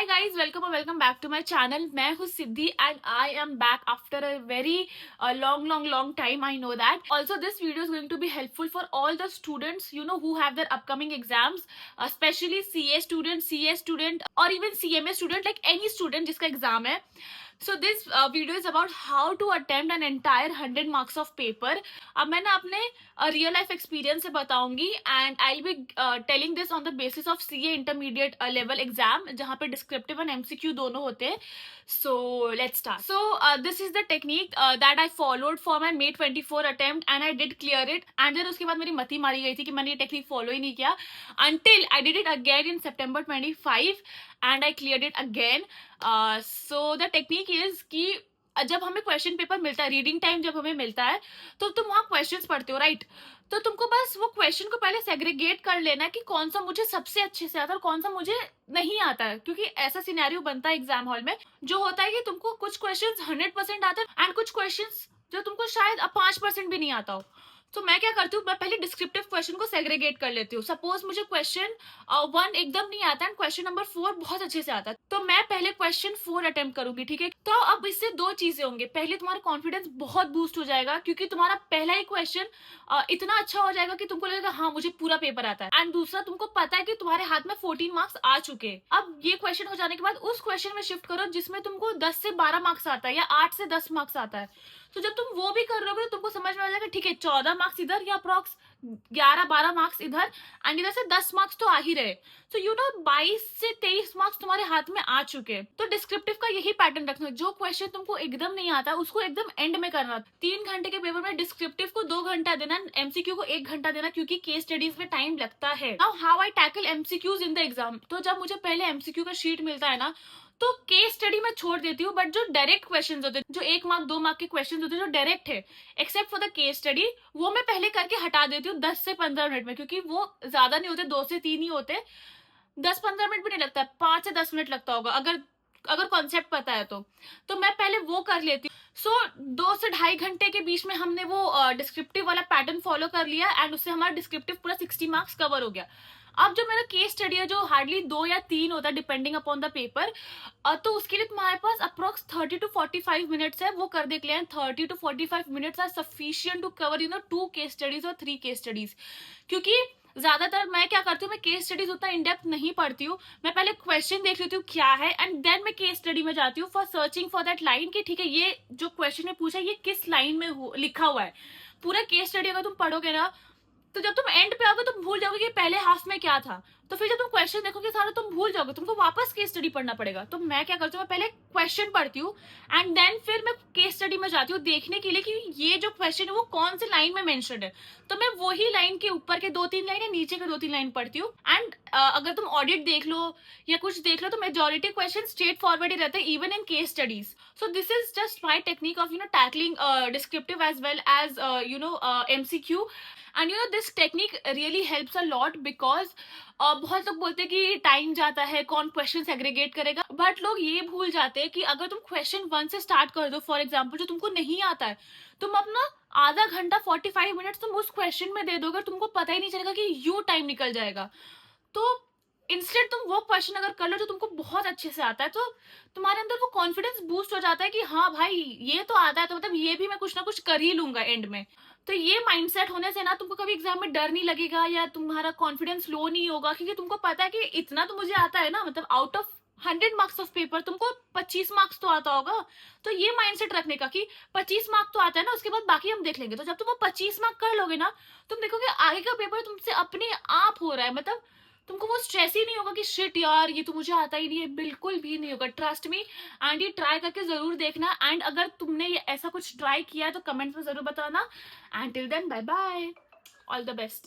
guys, welcome or welcome back to my channel. मैं हूँ सिद्धि and I am back after a very long time. I know that. Also, this video is going to be helpful for all the students, who have their upcoming exams, especially CA student or even CMA student, like any student जिसका exam है. So this video is about how to attempt an entire 100 marks of paper. अब मैं ना अपने real life experience से बताऊंगी and I will be telling this on the basis of CA intermediate level exam जहाँ पे descriptive and MCQ दोनों होते हैं. So let's start. So this is the technique that I followed for my May 24 attempt and I did clear it. And then उसके बाद मेरी मती मारी गई थी कि मैंने ये टेक्निक फॉलो ही नहीं किया until I did it again in September 25 and I cleared it again. So the technique is कि जब हमें क्वेश्चन पेपर मिलता है, रीडिंग टाइम जब हमें मिलता है, तो तुम वहाँ क्वेश्चंस पढ़ते हो, राइट? तो तुमको बस वो क्वेश्चन को पहले सेग्रीगेट कर लेना है कि कौन सा मुझे सबसे अच्छे से आता है और कौन सा मुझे नहीं आता है. क्योंकि ऐसा सिनेरियो बनता है एग्जाम हॉल में जो होता है कि तुमको कुछ क्वेश्चंस 100% आते हैं एंड कुछ क्वेश्चंस जो तुमको शायद 5% भी नहीं आता हो. तो मैं क्या करती हूँ, मैं पहले डिस्क्रिप्टिव क्वेश्चन को सेग्रीगेट कर लेती हूँ. सपोज मुझे क्वेश्चन 1 एकदम नहीं आता एंड क्वेश्चन नंबर 4 बहुत अच्छे से आता है, तो मैं पहले क्वेश्चन 4 अटेम्प्ट करूंगी, ठीक है? तो अब इससे दो चीजें होंगी. पहले तुम्हारा कॉन्फिडेंस बहुत बूस्ट हो जाएगा क्योंकि तुम्हारा पहला ही क्वेश्चन इतना अच्छा हो जाएगा कि तुमको लगेगा हाँ मुझे पूरा पेपर आता है. एंड दूसरा, तुमको पता है कि तुम्हारे हाथ में 14 मार्क्स आ चुके हैं. अब ये क्वेश्चन हो जाने के बाद उस क्वेश्चन में शिफ्ट करो जिसमें तुमको 10 से 12 मार्क्स आता है या 8 से 10 मार्क्स आता है. तो जब तुम वो भी कर रहे हो तो तुमको समझ में आ जाएगा, ठीक है 14 मार्क्स इधर या अप्रॉक्स 11-12 मार्क्स इधर एंड इधर से 10 मार्क्स तो आ ही रहे. तो 22 से 23 मार्क्स तुम्हारे हाथ में आ चुके हैं. तो डिस्क्रिप्टिव का यही पैटर्न रखना, जो क्वेश्चन तुमको एकदम नहीं आता उसको एकदम एंड में करना. 3 घंटे के पेपर में डिस्क्रिप्टिव को 2 घंटा देना, एमसीक्यू को 1 घंटा देना क्योंकि केस स्टडीज में टाइम लगता है. Now how I tackle MCQs in the exam. तो जब मुझे पहले एमसीक्यू का शीट मिलता है ना, तो केस स्टडी में छोड़ देती हूँ, बट जो डायरेक्ट क्वेश्चंस होते हैं, जो 1 मार्क 2 मार्क के क्वेश्चंस होते हैं जो डायरेक्ट है, except for the case study, वो मैं पहले करके हटा देती हूँ 10 से 15 मिनट में, क्योंकि वो ज्यादा नहीं होते, 2 से 3 ही होते. 10-15 मिनट भी नहीं लगता, 5 से 10 मिनट लगता होगा अगर कॉन्सेप्ट पता है तो मैं पहले वो कर लेती हूँ. सो 2 से 2.5 घंटे के बीच में हमने वो डिस्क्रिप्टिव वाला पैटर्न फॉलो कर लिया एंड उससे हमारा डिस्क्रिप्टिव पूरा 60 मार्क्स कवर हो गया. अब जो मेरा केस स्टडी है जो हार्डली 2 या 3 होता है डिपेंडिंग अपॉन द पेपर, तो उसके लिए तुम्हारे पास अप्रोक्स 30 to 45 मिनट्स है. वो कर दे clear. 30 to 45 minutes are sufficient to cover 2 case studies और 3 केस स्टडीज. क्योंकि ज्यादातर मैं क्या करती हूँ, मैं केस स्टडीज उतना इन डेप्थ नहीं पढ़ती हूँ. मैं पहले क्वेश्चन देख लेती हूँ क्या है एंड देन मैं केस स्टडी में जाती हूँ for searching for that line कि ठीक है ये जो क्वेश्चन में पूछा ये किस लाइन में लिखा हुआ है. पूरा केस स्टडी अगर तुम पढ़ोगे ना, तो जब तुम एंड पे आओगे तुम भूल जाओगे कि पहले हाफ में क्या था. तो फिर जब तुम क्वेश्चन देखोगे सारा तुम भूल जाओगे, तुमको वापस केस स्टडी पढ़ना पड़ेगा. तो मैं क्या करती हूँ, मैं पहले क्वेश्चन पढ़ती हूँ एंड देन फिर मैं केस स्टडी में जाती हूँ देखने के लिए कि ये जो क्वेश्चन है वो कौन सी लाइन में मेंशन्ड है. तो मैं वही लाइन के ऊपर के 2-3 लाइन या नीचे के 2-3 लाइन पढ़ती हूँ. एंड अगर तुम ऑडिट देख लो या कुछ देख लो तो मेजोरिटी क्वेश्चन स्ट्रेट फॉरवर्ड ही रहते हैं even in case studies. So this is just my technique of tackling descriptive as well as MCQ. And this technique really helps a lot because बहुत लोग बोलते हैं कि टाइम जाता है, कौन क्वेश्चन सेग्रीगेट करेगा, बट लोग ये भूल जाते हैं कि अगर तुम क्वेश्चन 1 से स्टार्ट कर दो, फॉर एग्जाम्पल जो तुमको नहीं आता है, तुम अपना आधा घंटा 45 मिनट्स तुम उस क्वेश्चन में दे दोगे, तुमको पता ही नहीं चलेगा कि यू टाइम निकल जाएगा. तो इंस्टेड तुम वो क्वेश्चन अगर कर लो जो तुमको बहुत अच्छे से आता है, तो तुम्हारे अंदर वो कॉन्फिडेंस बूस्ट हो जाता है कि हाँ भाई ये तो आता है, तो मतलब ये भी मैं कुछ ना कुछ कर ही लूंगा एंड में. तो ये माइंडसेट होने से ना तुमको कभी एग्जाम में डर नहीं लगेगा या तुम्हारा कॉन्फिडेंस लो नहीं होगा, क्योंकि तुमको पता है कि इतना तो मुझे आता है ना, मतलब out of 100 marks of paper तुमको 25 मार्क्स तो आता होगा. तो ये माइंडसेट रखने का कि 25 मार्क्स तो आता है ना, उसके बाद बाकी हम देख लेंगे. तो जब तुम वो 25 मार्क्स कर लोगे ना, तुम देखोगे आगे का पेपर तुमसे अपने आप हो रहा है. मतलब तुमको वो स्ट्रेस ही नहीं होगा कि शिट यार ये तो मुझे आता ही नहीं है, बिल्कुल भी नहीं होगा. Trust me. एंड ये ट्राई करके जरूर देखना. एंड अगर तुमने ये ऐसा कुछ ट्राई किया है तो कमेंट्स में जरूर बताना. And till then bye bye, all the best.